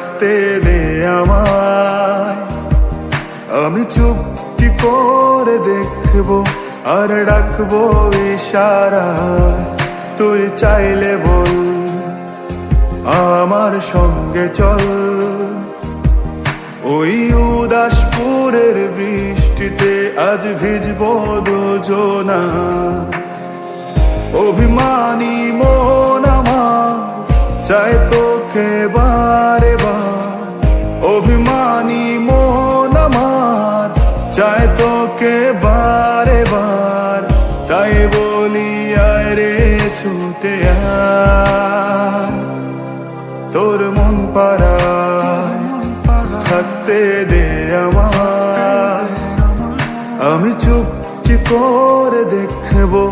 থাকতে দে আমায়। আমি চুপটি করে দেখবো আর ডাকবো ইশারায়, তুই চাইলে বল আমার সঙ্গে চল। ওই উদাসপুরের বৃষ্টিতে আজ ভিজবো দুজনা। অভিমানী মন আমার চায় তোকে বারে বার, অভিমানী মন আমার চায় তোকে বারে বার। তাই বলি আয় রে ছুটে আয়, তোর মন পাড়ায় থাকতে দে আমায়। আমি চুপটি করে দেখবো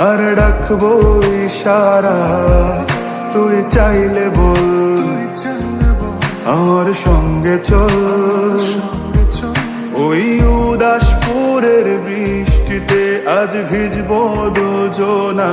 আর ডাকবো ইশারায়, তুই চাইলে বল আমার সঙ্গে চল। ওই উদাসপুরের বৃষ্টিতে আজ ভিজবো দুজনা।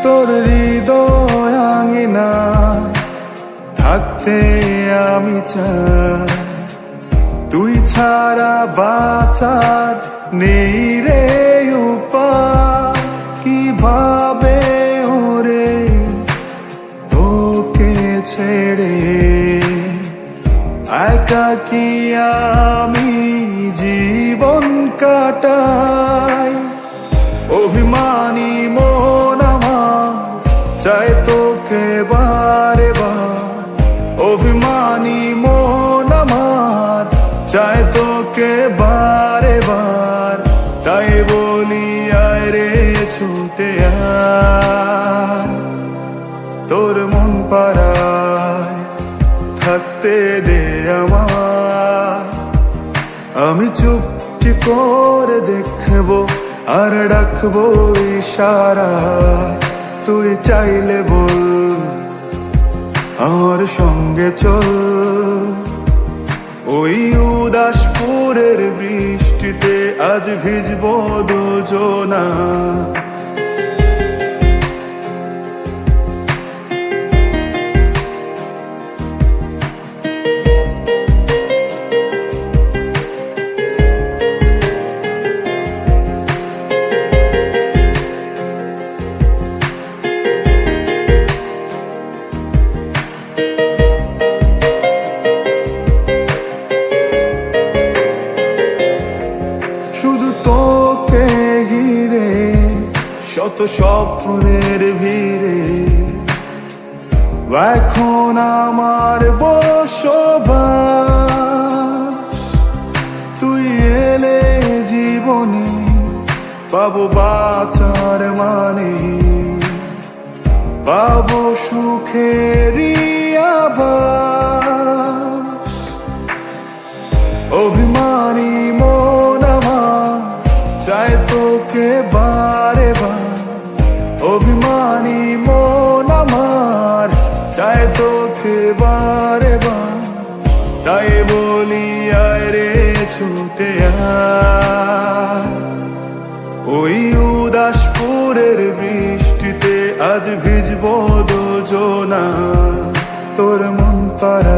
তোর হৃদয় আঙিনা থাকতে আমি চাই, তুই ছাড়া বাঁচার নেই রে উপায়। কিভাবে ওরে তোকে ছেড়ে একাকী আমি জীবন কাটাই। অভিমানী মন আমার চায় তোকে বারে বার, অভিমানী মন আমার চায় তোকে বারে বার। তাই বলি আয় রে ছুটে আয়, তোর মন পাড়ায় থাকতে দে আমায়। আমি চুপটি করে দেখবো আর ডাকবো ইশারায়, তুই চাইলে বল আমার সঙ্গে চল। ওই উদাসপুরের বৃষ্টিতে আজ ভিজবো দুজনা। শুধু তোকে ঘিরে শত স্বপ্নের ভিড়ে এখন আমার বসবাস। তুই এলে জীবনে পাবো বাঁচার মানে, পাবো সুখেরই আভাস। অভিমানী মন আমার চায় তোকে বারে বার, অভিমানী মন আমার চায় তোকে বারে বার। তাই বলি আয় রে ছুটে আয়, ওই উদাসপুরের বৃষ্টিতে আজ ভিজবো দুজনা। তোর মন পাড়া